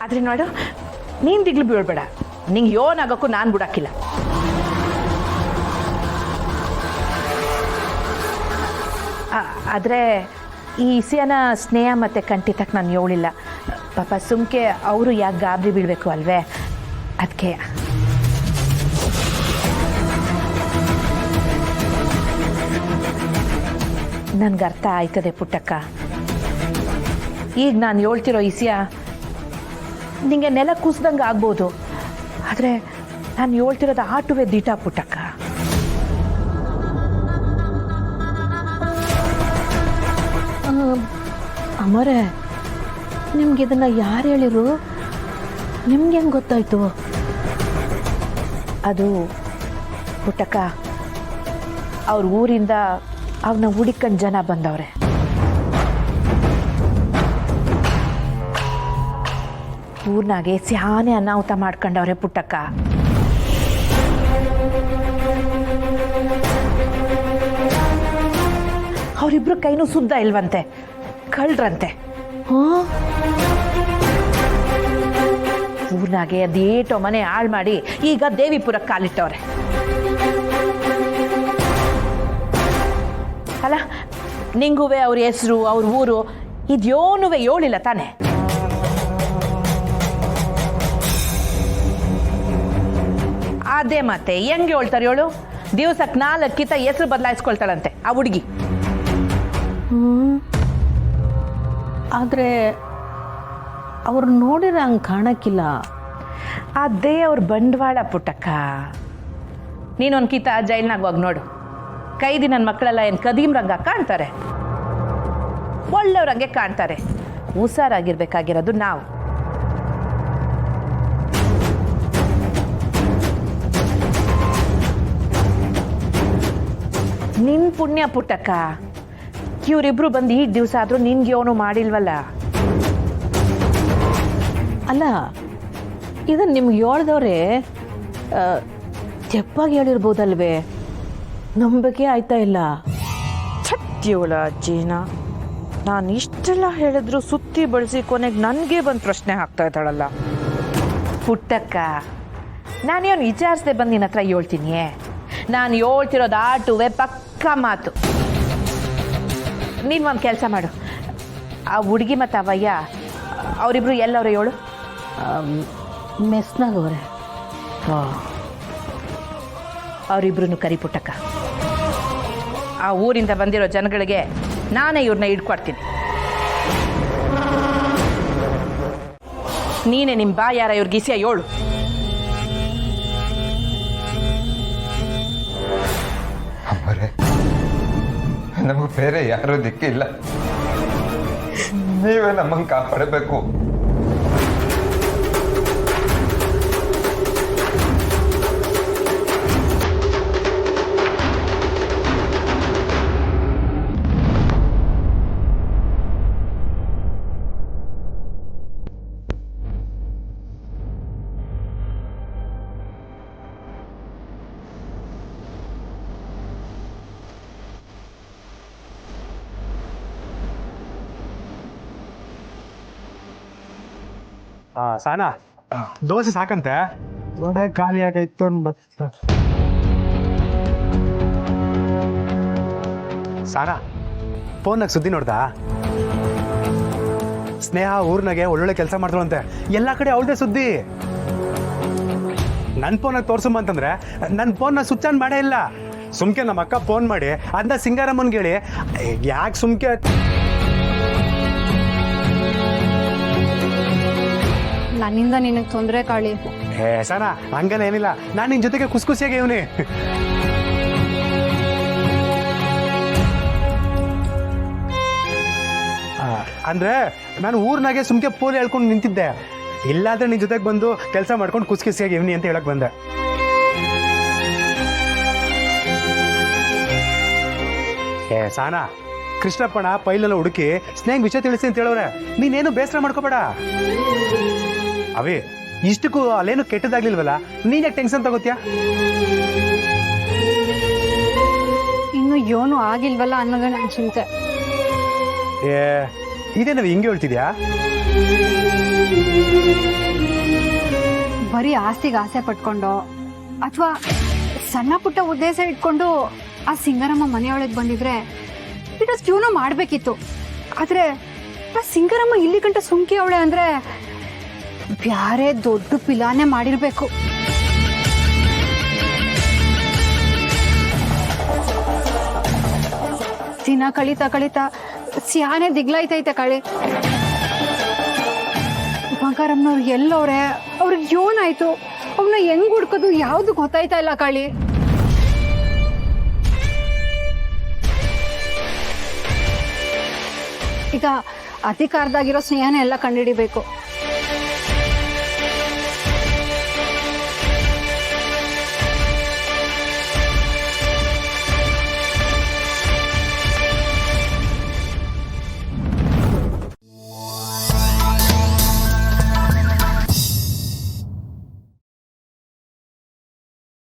ಆದರೆ ನೋಡು, ನೀನು ದಿಗ್ಲು ಬೀಳ್ಬೇಡ. ನಿಂಗೆ ಯೋನಾಗೋಕ್ಕೂ ನಾನು ಬಿಡೋಕ್ಕಿಲ್ಲ. ಆದರೆ ಈ ಇಸಿಯನ ಸ್ನೇಹ ಮತ್ತು ಕಂಠಿತಕ್ಕೆ ನಾನು ಹೇಳಿಲ್ಲ. ಪಾಪ ಸುಮ್ಕೆ ಅವರು ಯಾಕೆ ಗಾಬರಿ ಬೀಳಬೇಕು ಅಲ್ವೇ, ಅದಕ್ಕೆ. ನನಗೆ ಅರ್ಥ ಆಯ್ತದೆ ಪುಟ್ಟಕ್ಕ. ಈಗ ನಾನು ಹೇಳ್ತಿರೋ ಇಸಿಯ ನಿಂಗೆ ನೆಲ ಕೂಸ್ದಂಗೆ ಆಗ್ಬೋದು, ಆದರೆ ನಾನು ಹೇಳ್ತಿರೋದು ಆಟುವೆ ದಿಟ ಪುಟ್ಟಕ್ಕ. ಅಮರೇ, ನಿಮ್ಗೆ ಇದನ್ನು ಯಾರು ಹೇಳಿರು? ನಿಮ್ಗೆ ಹೆಂಗೆ ಗೊತ್ತಾಯ್ತು? ಅದು ಪುಟ್ಟಕ್ಕ, ಅವ್ರ ಊರಿಂದ ಅವನ್ನ ಹುಡುಕಂಡು ಜನ ಬಂದವ್ರೆ. ಊರ್ನಾಗೆ ಸ್ಯಾನೆ ಅನಾಹುತ ಮಾಡ್ಕೊಂಡವ್ರೆ ಪುಟ್ಟಕ್ಕ. ಅವರಿಬ್ರು ಕೈನೂ ಸುದ್ದ ಇಲ್ವಂತೆ, ಕಳ್ರಂತೆ. ಊರ್ನಾಗೆ ಅದೇಟೋ ಮನೆ ಹಾಳು ಮಾಡಿ ಈಗ ದೇವಿಪುರಕ್ಕೆ ಕಾಲಿಟ್ಟವ್ರೆ. ಅಲ್ಲ, ನಿಂಗುವೆ ಅವ್ರ ಹೆಸರು, ಅವ್ರ ಊರು ಇದ್ಯೋನುವೆ ಹೇಳಿಲ್ಲ ತಾನೆ? ಅದೇ ಮತ್ತೆ ಹೆಂಗೆ ಹೇಳ್ತಾರೆ ಹೇಳು? ದಿವಸಕ್ಕೆ 4 ಕಿತ ಹೆಸರು ಬದಲಾಯಿಸ್ಕೊಳ್ತಾಳಂತೆ ಆ ಹುಡುಗಿ. ಆದರೆ ಅವ್ರು ನೋಡಿದ್ರೆ ಹಂಗೆ ಕಾಣಕ್ಕಿಲ್ಲ. ಅದೇ ಅವ್ರ ಬಂಡವಾಳ ಪುಟ್ಟಕ್ಕ. ನೀನೊಂದು ಕಿತ ಜೈಲ್ನಾಗ ಹೋಗಿ ನೋಡು. ಕೈದಿ ನನ್ನ ಮಕ್ಕಳೆಲ್ಲ ಏನು ಕದೀಮ್ರಂಗ ಕಾಣ್ತಾರೆ? ಒಳ್ಳೆಯವ್ರಂಗೆ ಕಾಣ್ತಾರೆ. ಹುಷಾರಾಗಿರ್ಬೇಕಾಗಿರೋದು ನಾವು. ನಿನ್ ಪುಣ್ಯ ಪುಟ್ಟಕ್ಕ, ಇವರಿಬ್ರು ಬಂದು ಈ ದಿವಸ ಆದರೂ ನಿನ್ಗೆ ಅವನು ಮಾಡಿಲ್ವಲ್ಲ. ಅಲ್ಲ, ಇದನ್ನು ನಿಮ್ಗೆ ಹೇಳ್ದವ್ರೆ ತೆಪ್ಪಾಗಿ ಹೇಳಿರ್ಬೋದಲ್ವೇ? ನಂಬಿಕೆ ಆಯ್ತಾ ಇಲ್ಲ. ಸತ್ಯವಳ ಅಜ್ಜಿನ ನಾನು ಇಷ್ಟೆಲ್ಲ ಹೇಳಿದ್ರು ಸುತ್ತಿ ಬಳಸಿ ಕೊನೆಗೆ ನನಗೆ ಬಂದು ಪ್ರಶ್ನೆ ಹಾಕ್ತಾ ಇದ್ದಾಳಲ್ಲ. ಪುಟ್ಟಕ್ಕ, ನಾನೇನು ವಿಚಾರಿಸದೆ ಬಂದು ನಿನ್ನ ಹತ್ರ ಹೇಳ್ತೀನಿ. ನಾನು ಹೇಳ್ತಿರೋದು ಆಟುವೆ ಪಕ್ಕ ಮಾತು. ನೀನು ಒಂದು ಕೆಲಸ ಮಾಡು, ಆ ಹುಡುಗಿ ಮತ್ತು ಅವಯ್ಯ ಅವರಿಬ್ರು ಎಲ್ಲವ್ರೆ ಹೇಳು? ಮೆಸ್ನಾಗವ್ರೆ. ಅವರಿಬ್ರು ಕರಿ ಪುಟ್ಟಕ್ಕ. ಆ ಊರಿಂದ ಬಂದಿರೋ ಜನಗಳಿಗೆ ನಾನೇ ಇವ್ರನ್ನ ಹಿಡ್ಕೊಡ್ತೀನಿ. ನೀನೇ ನಿಮ್ಮ ಬಾ ಯಾರ ಇವ್ರಿಗೆ ಇಸಿಯ ಹೇಳು. ಅಮ್ಮರೇ, ನಮಗೆ ಬೇರೆ ಯಾರೂ ದಿಕ್ಕಿಲ್ಲ. ನೀವೇ ನಮ್ಮನ್ನು ಕಾಪಾಡಬೇಕು. ಸಾನಾ, ದೋಸೆ ಸಾಕಂತೆ. ಗೋಡೆ ಖಾಲಿ ಆಗೈತು ಸಾನಾ, ಫೋನ್ನಾಗ ಸುದ್ದಿ ನೋಡ್ದಾ? ಸ್ನೇಹ ಊರ್ನಾಗೆ ಒಳ್ಳೊಳ್ಳೆ ಕೆಲಸ ಮಾಡ್ತಾಳಂತೆ. ಎಲ್ಲ ಕಡೆ ಅವಳದೇ ಸುದ್ದಿ. ನನ್ನ ಫೋನಾಗ ತೋರ್ಸಮ್ಮ ಅಂತಂದ್ರೆ ನನ್ನ ಫೋನ್ನ ಸ್ವಿಚ್ ಆನ್ ಮಾಡೇ ಇಲ್ಲ. ಸುಮ್ಕೆ ನಮ್ಮ ಅಕ್ಕ ಫೋನ್ ಮಾಡಿ ಅದನ್ನ ಸಿಂಗಾರಮ್ಮನ್ಗೆ ಹೇಳಿ, ಯಾಕೆ ಸುಮ್ಕೆ ನನ್ನಿಂದ ನಿನಗೆ ತೊಂದರೆ ಕಾಳಿ. ಸಾನಾ, ಹಂಗೆಲ್ಲ ಏನಿಲ್ಲ. ನಾನು ನಿನ್ನ ಜೊತೆಗೆ ಖುಷಿಯಾಗಿ ಇವನಿ. ಅಂದ್ರೆ ನಾನು ಊರ್ನಾಗೆ ಸುಮ್ಕೆ ಪೋಲಿ ಹೇಳ್ಕೊಂಡು ನಿಂತಿದ್ದೆ. ಇಲ್ಲಾದ್ರೆ ನಿನ್ ಜೊತೆಗೆ ಬಂದು ಕೆಲಸ ಮಾಡ್ಕೊಂಡು ಖುಷಿಯಾಗಿ ಇವನಿ ಅಂತ ಹೇಳಕ್ ಬಂದೆ. ಸಾನಾ, ಕೃಷ್ಣಪ್ಪಣ ಪೈಲೆಲ್ಲ ಹುಡುಕಿ ಸ್ನೇಹ ವಿಷಯ ತಿಳಿಸಿ ಅಂತ ಹೇಳೋರೆ. ನೀನೇನು ಬೇಸರ ಮಾಡ್ಕೋಬೇಡ. ಅವೇ ಇಷ್ಟಕ್ಕೂ ಅಲ್ಲೇನು ಕೆಟ್ಟದಾಗ್ಲಿಲ್ವಲ್ಲ, ನೀನ್ ಯಾಕೆ ಟೆನ್ಷನ್ ತಗೋತ್ಯಾ? ಇನ್ನು ಏನು ಆಗಿಲ್ವಲ್ಲ ಅನ್ನೋದೇ ನನ್ನ ಚಿಂತೆ. ಇದೇನವಿ ಹಿಂಗೆ ಹೇಳ್ತಿದ್ಯಾ? ಬರೀ ಆಸ್ತಿಗೆ ಆಸೆ ಪಟ್ಕೊಂಡು ಅಥವಾ ಸಣ್ಣ ಪುಟ್ಟ ಉದ್ದೇಶ ಇಟ್ಕೊಂಡು ಆ ಸಿಂಗರಮ್ಮ ಮನೆಯೊಳಗೆ ಬಂದಿದ್ರೆ ಇಟಷ್ಟು ಜೀವನ ಮಾಡಬೇಕಿತ್ತು. ಆದರೆ ಆ ಸಿಂಗರಮ್ಮ ಇಲ್ಲಿ ಗಂಟ ಸುಂಕಿ ಅವಳೆ ಅಂದರೆ ಬ್ಯಾರೆ ದೊಡ್ಡ ಪಿಲಾನೆ ಮಾಡಿರಬೇಕು. ದಿನ ಕಳೀತಾ ಕಳೀತಾ ಸ್ಯಾನೆ ದಿಗ್ಲಾಯ್ತೈತೆ ಕಾಳಿ. ಬಂಗಾರಮ್ಮನವ್ರು ಎಲ್ಲವ್ರೆ, ಅವ್ರಿಗೆ ಏನಾಯ್ತು, ಅವನ್ನ ಹೆಂಗ್ ಹುಡ್ಕೋದು ಯಾವ್ದು ಗೊತ್ತಾಯ್ತಾ ಇಲ್ಲ ಕಾಳಿ. ಈಗ ಅಧಿಕಾರದಾಗಿರೋ ಸ್ನೇಹನ ಎಲ್ಲ ಕಂಡುಹಿಡಿಬೇಕು.